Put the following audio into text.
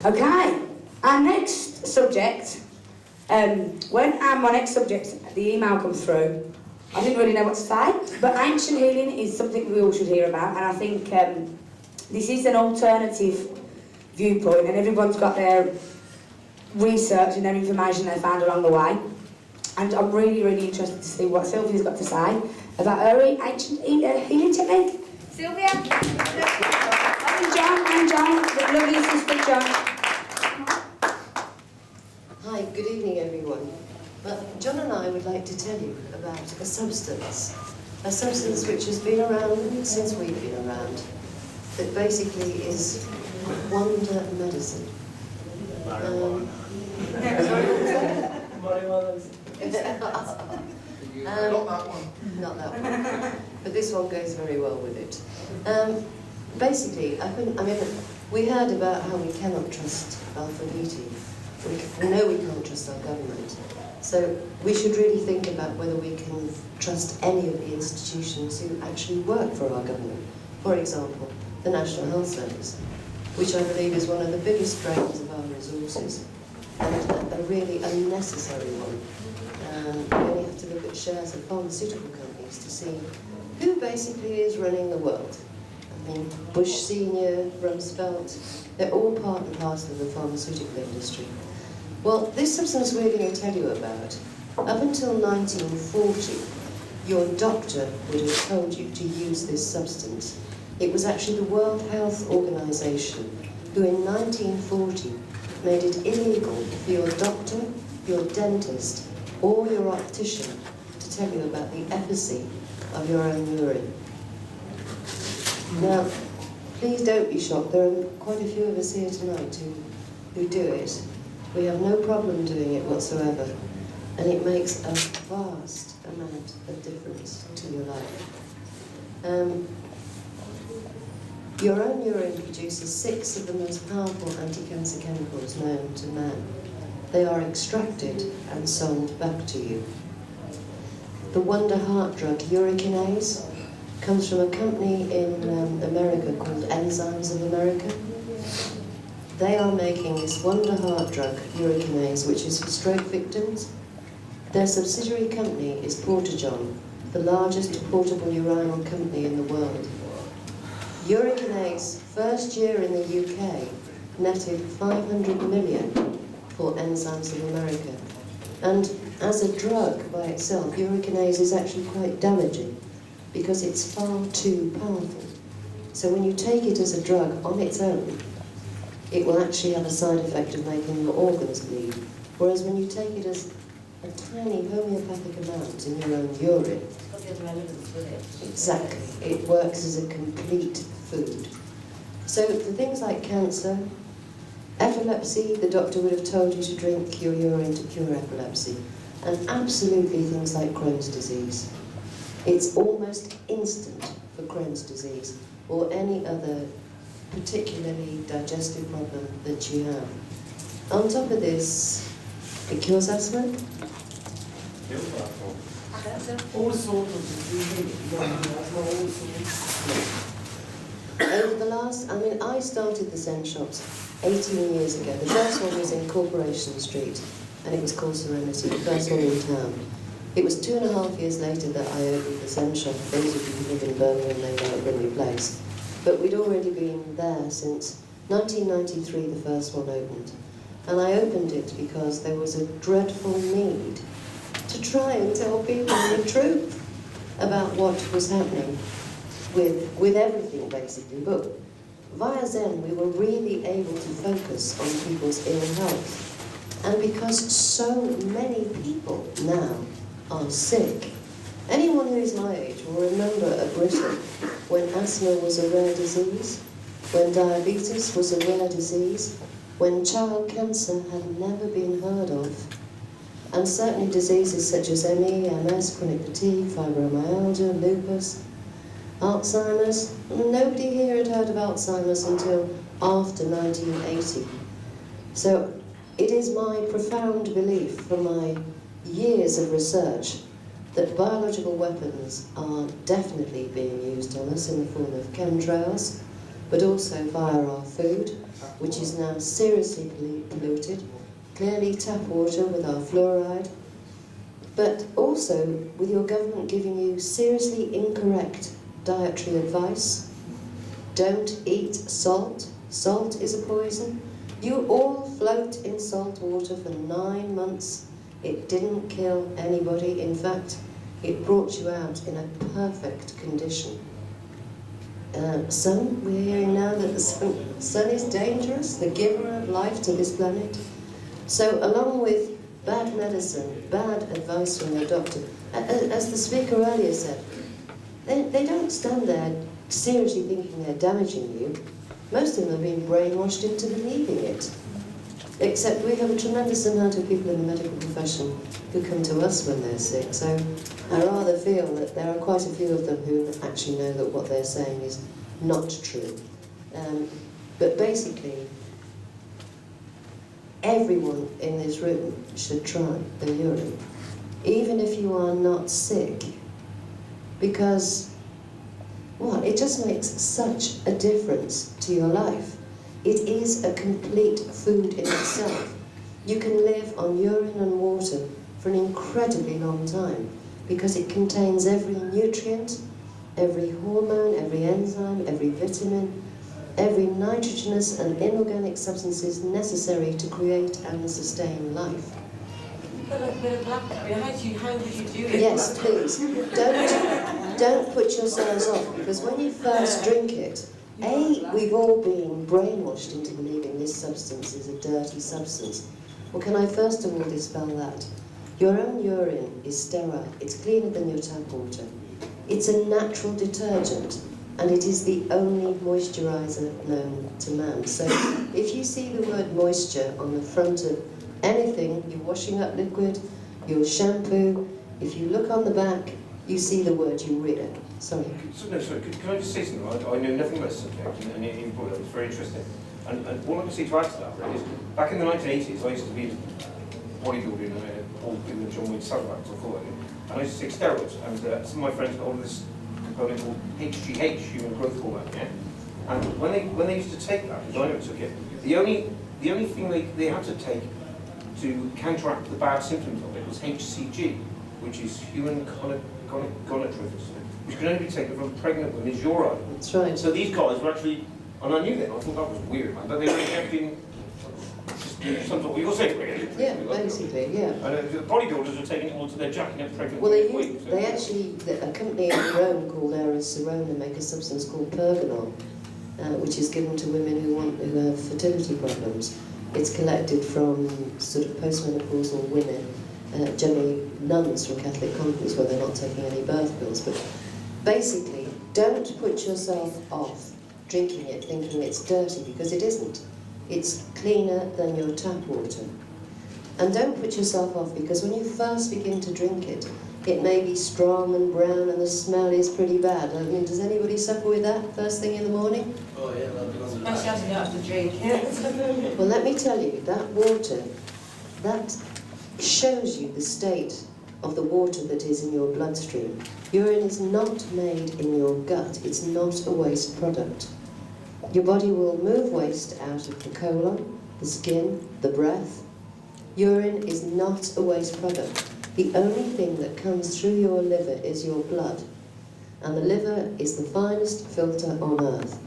Okay, our next subject, when my next subject, the email comes through, I didn't really know what to say, but ancient healing is something we all should hear about, and I think this is an alternative viewpoint, and everyone's got their research and their information they found along the way. And I'm really, really interested to see what Sylvia's got to say about her ancient healing technique. Sylvia? And John, the lovely assistant John. Hi, good evening everyone. John and I would like to tell you about a substance which has been around since we've been around, that basically is wonder medicine. Marijuana. Not that one. Not that one. But this one goes very well with it. Basically, we heard about how we cannot trust alphabeti. We know we can't trust our government. So we should really think about whether we can trust any of the institutions who actually work for our government. For example, the National Health Service, which I believe is one of the biggest drains of our resources, and a really unnecessary one. We only have to look at shares of pharmaceutical companies to see who basically is running the world. I mean, Bush Senior, Rumsfeld, they're all part and parcel of the pharmaceutical industry. Well, this substance we're going to tell you about, up until 1940, your doctor would have told you to use this substance. It was actually the World Health Organization who in 1940 made it illegal for your doctor, your dentist, or your optician to tell you about the efficacy of your own urine. Now, please don't be shocked. There are quite a few of us here tonight who do it. We have no problem doing it whatsoever, and it makes a vast amount of difference to your life. Your own urine produces 6 of the most powerful anti-cancer chemicals known to man. They are extracted and sold back to you. The wonder heart drug uricinase comes from a company in America called Enzymes of America. They are making this wonder heart drug, uricinase, which is for stroke victims. Their subsidiary company is Portajon, the largest portable urinal company in the world. Uricinase, first year in the UK, netted 500 million for Enzymes of America. And as a drug by itself, uricinase is actually quite damaging because it's far too powerful. So when you take it as a drug on its own, it will actually have a side effect of making your organs bleed. Whereas when you take it as a tiny homeopathic amount in your own urine, exactly, it works as a complete food. So for things like cancer, epilepsy, the doctor would have told you to drink your urine to cure epilepsy. And absolutely things like Crohn's disease. It's almost instant for Crohn's disease or any other particularly digestive problem that you have. On top of this, it cures asthma. All sorts of diseases. Over the last, I started the Zen shops 18 years ago. The first one was in Corporation Street, and it was called Serenity, the first one in town. It was 2.5 years later that I opened the Zen shop. Those of you who live in Birmingham, they know a lovely place. But we'd already been there since 1993, the first one opened. And I opened it because there was a dreadful need to try and tell people the truth about what was happening with everything, basically. But via Zen, we were really able to focus on people's ill health. And because so many people now are sick, anyone who is my age will remember a Britain when asthma was a rare disease, when diabetes was a rare disease, when child cancer had never been heard of, and certainly diseases such as ME, MS, chronic fatigue, fibromyalgia, lupus, Alzheimer's. Nobody here had heard of Alzheimer's until after 1980. So it is my profound belief from my years of research that biological weapons are definitely being used on us in the form of chemtrails, but also via our food, which is now seriously polluted, clearly tap water with our fluoride, but also with your government giving you seriously incorrect dietary advice. Don't eat salt. Salt is a poison. You all float in salt water for 9 months. It didn't kill anybody. In fact, it brought you out in a perfect condition. Sun, we're hearing now that the sun is dangerous, the giver of life to this planet. So along with bad medicine, bad advice from your doctor, as the speaker earlier said, they don't stand there seriously thinking they're damaging you. Most of them have been brainwashed into believing it. Except we have a tremendous amount of people in the medical profession who come to us when they're sick, so I rather feel that there are quite a few of them who actually know that what they're saying is not true. But basically, everyone in this room should try the urine, even if you are not sick, because it just makes such a difference to your life. It is a complete food in itself. You can live on urine and water for an incredibly long time because it contains every nutrient, every hormone, every enzyme, every vitamin, every nitrogenous and inorganic substances necessary to create and sustain life. But a bit of blackberry, how would you do it? Yes, please. Don't put yourselves off, because when you first drink it, we've all been brainwashed into believing this substance is a dirty substance. Well, can I first of all dispel that? Your own urine is sterile. It's cleaner than your tap water. It's a natural detergent, and it is the only moisturiser known to man. So if you see the word moisture on the front of anything, your washing up liquid, your shampoo, if you look on the back, you see the word urine. Sorry. Can I just say something? I know nothing about this subject, and you brought it up. It's very interesting. And all I can say to add to that, really, is back in the 1980s, I used to be bodybuilding, all people in John Wayne Saddlebags, I call it, and I used to take steroids. And some of my friends got all this component called HGH, human growth hormone, yeah? And when they used to take that, because I never took it, the only thing they had to take to counteract the bad symptoms of it was HCG, which is human gonadotropins, which can only be taken from pregnant women's urine. That's right. So these guys were actually, and I knew that, I thought that was weird, man, but they were injecting some sort of, you're saying really? Yeah, basically, yeah. And the bodybuilders are taking it all to their jacking up pregnant Well, women's they actually, a company in Rome called Serona make a substance called Pergonol, which is given to women who have fertility problems. It's collected from sort of postmenopausal women, generally nuns from Catholic convents where they're not taking any birth pills. But basically, don't put yourself off drinking it thinking it's dirty, because it isn't. It's cleaner than your tap water. And don't put yourself off, because when you first begin to drink it, it may be strong and brown and the smell is pretty bad. I mean, does anybody suffer with that first thing in the morning? Oh yeah, Especially as you go out to drink. Well, let me tell you, that water, that shows you the state of the water that is in your bloodstream. Urine is not made in your gut. It's not a waste product. Your body will move waste out of the colon, the skin, the breath. Urine is not a waste product. The only thing that comes through your liver is your blood. And the liver is the finest filter on earth.